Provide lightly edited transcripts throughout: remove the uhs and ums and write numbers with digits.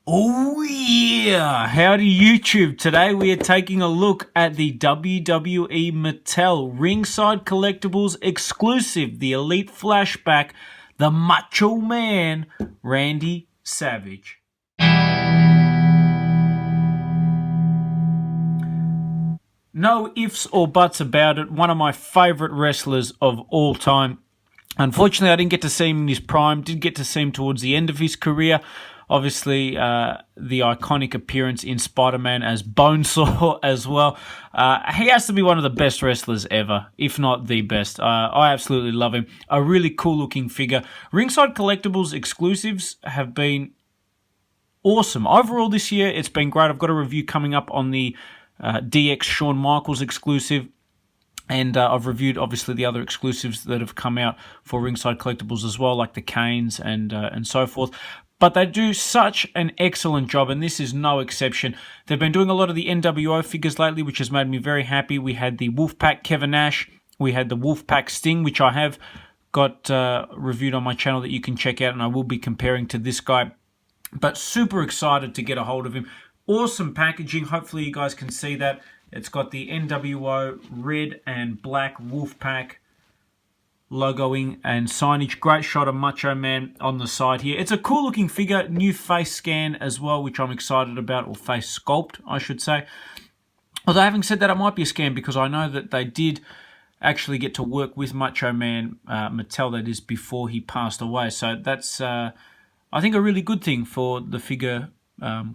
Oh yeah! Howdy YouTube! Today we are taking a look at the WWE Mattel Ringside Collectibles exclusive, the Elite Flashback, the Macho Man, Randy Savage. No ifs or buts about it, one of my favourite wrestlers of all time. Unfortunately, I didn't get to see him in his prime, did get to see him towards the end of his career. Obviously, the iconic appearance in Spider-Man as Bonesaw as well. He has to be one of the best wrestlers ever, if not the best. I absolutely love him. A really cool-looking figure. Ringside Collectibles exclusives have been awesome. Overall this year, it's been great. I've got a review coming up on the DX Shawn Michaels exclusive. And I've reviewed, obviously, the other exclusives that have come out for Ringside Collectibles as well, like the Canes and so forth. But they do such an excellent job, and this is no exception. They've been doing a lot of the NWO figures lately, which has made me very happy. We had the Wolfpack Kevin Nash. We had the Wolfpack Sting, which I have got reviewed on my channel that you can check out, and I will be comparing to this guy. But super excited to get a hold of him. Awesome packaging. Hopefully you guys can see that. It's got the NWO red and black Wolfpack logoing and signage. Great shot of Macho Man on the side here. It's a cool looking figure. New face scan as well, which I'm excited about, or face sculpt, I should say. Although having said that, it might be a scam because I know that they did actually get to work with Macho Man, Mattel, that is, before he passed away. So that's, I think, a really good thing for the figure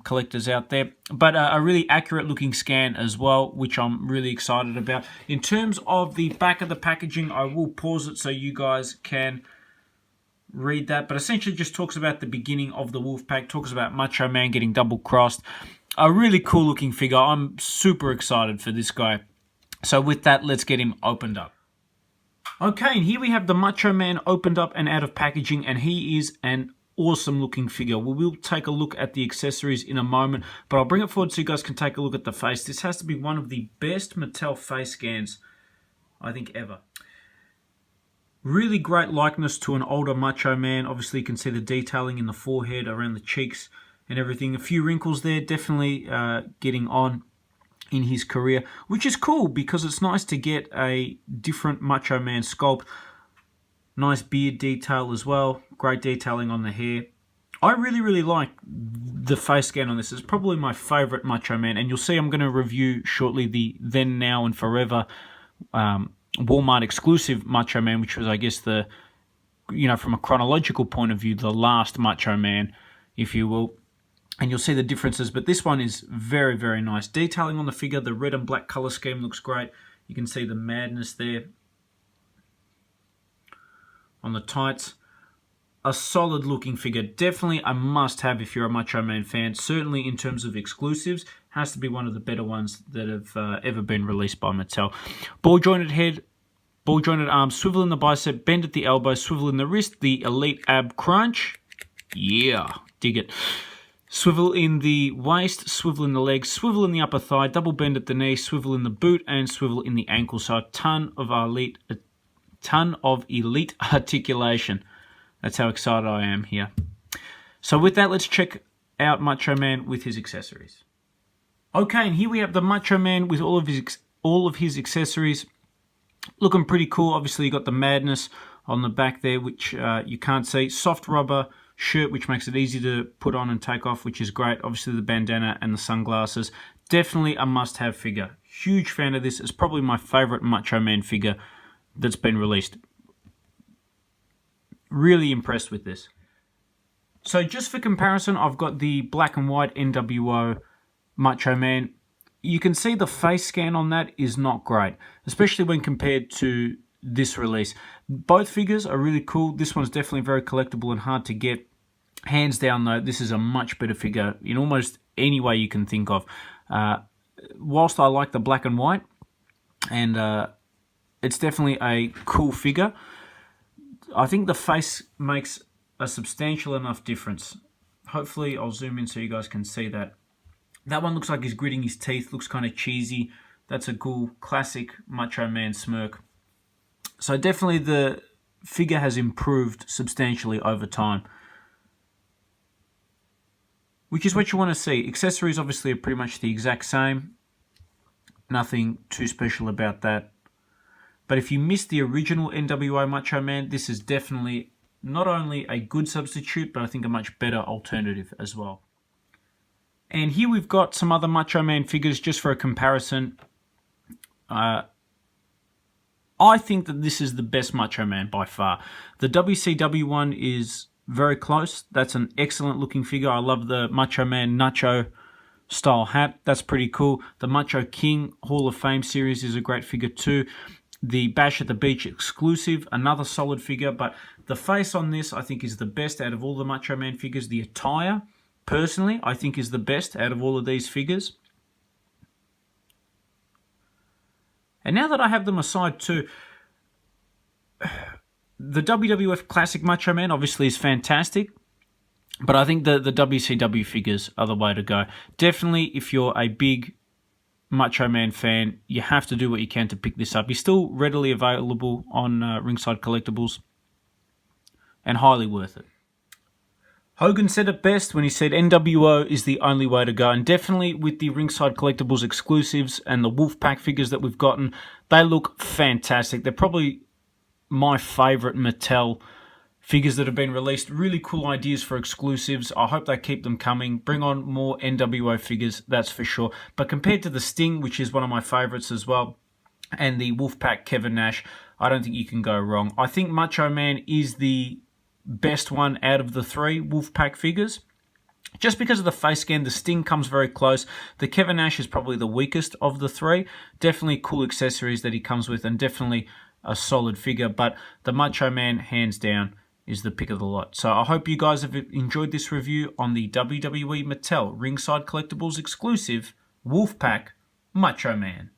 collectors out there, but a really accurate looking scan as well, which I'm really excited about. In terms of the back of the packaging, I will pause it so you guys can read that, but essentially just talks about the beginning of the Wolfpack, talks about Macho Man getting double crossed. A really cool looking figure. I'm super excited for this guy. So with that, let's get him opened up. Okay, and here we have the Macho Man opened up and out of packaging, and he is an awesome looking figure. We will take a look at the accessories in a moment, but I'll bring it forward so you guys can take a look at the face. This has to be one of the best Mattel face scans, I think, ever. Really great likeness to an older Macho Man. Obviously you can see the detailing in the forehead, around the cheeks and everything. A few wrinkles there, definitely getting on in his career, which is cool because it's nice to get a different Macho Man sculpt. Nice beard detail as well. Great detailing on the hair. I really like the face scan on this. It's probably my favourite Macho Man. And you'll see I'm going to review shortly the Then, Now and Forever Walmart exclusive Macho Man, which was, I guess, the, from a chronological point of view, the last Macho Man, if you will. And you'll see the differences. But this one is very nice. Detailing on the figure. The red and black colour scheme looks great. You can see the madness there on the tights. A solid looking figure, definitely a must have if you're a Macho Man fan. Certainly in terms of exclusives, has to be one of the better ones that have ever been released by Mattel. Ball jointed head, ball jointed arms, swivel in the bicep, bend at the elbow, swivel in the wrist, the elite ab crunch. Yeah, dig it. Swivel in the waist, swivel in the legs, swivel in the upper thigh, double bend at the knee, swivel in the boot, and swivel in the ankle. So a ton of elite articulation. That's how excited I am here. So with that, let's check out Macho Man with his accessories. Okay, and here we have the Macho Man with all of his accessories. Looking pretty cool. Obviously, you got the madness on the back there, which you can't see. Soft rubber shirt, which makes it easy to put on and take off, which is great. Obviously, the bandana and the sunglasses. Definitely a must-have figure. Huge fan of this. It's probably my favorite Macho Man figure that's been released. Really impressed with this. So just for comparison, I've got the black and white NWO Macho Man. You can see the face scan on that is not great, especially when compared to this release. Both figures are really cool. This one's definitely very collectible and hard to get. Hands down though, this is a much better figure in almost any way you can think of. Whilst I like the black and white, and it's definitely a cool figure, I think the face makes a substantial enough difference. Hopefully I'll zoom in so you guys can see that. That one looks like he's gritting his teeth, looks kind of cheesy. That's a cool classic Macho Man smirk. So definitely the figure has improved substantially over time. which is what you want to see. Accessories obviously are pretty much the exact same. Nothing too special about that. But if you missed the original NWO Macho Man, this is definitely not only a good substitute, but I think a much better alternative as well. And here we've got some other Macho Man figures just for a comparison. I think that this is the best Macho Man by far. The WCW one is very close. That's an excellent looking figure. I love the Macho Man Nacho style hat. That's pretty cool. The Macho King Hall of Fame series is a great figure too. The Bash at the Beach exclusive, another solid figure. But the face on this, I think, is the best out of all the Macho Man figures. The attire, personally, I think is the best out of all of these figures. And now that I have them aside too, the WWF Classic Macho Man obviously is fantastic, but I think the WCW figures are the way to go. Definitely, if you're a big Macho Man fan, you have to do what you can to pick this up. He's still readily available on Ringside Collectibles, and highly worth it. Hogan said it best when he said NWO is the only way to go, and definitely with the Ringside Collectibles exclusives and the Wolfpack figures that we've gotten, they look fantastic. They're probably my favourite Mattel figures that have been released. Really cool ideas for exclusives. I hope they keep them coming. Bring on more NWO figures, that's for sure. But compared to the Sting, which is one of my favourites as well, and the Wolfpack Kevin Nash, I don't think you can go wrong. I think Macho Man is the best one out of the three Wolfpack figures. Just because of the face scan, the Sting comes very close. The Kevin Nash is probably the weakest of the three. Definitely cool accessories that he comes with, and definitely a solid figure. But the Macho Man, hands down, is the pick of the lot. So I hope you guys have enjoyed this review on the WWE Mattel Ringside Collectibles exclusive Wolfpack Macho Man.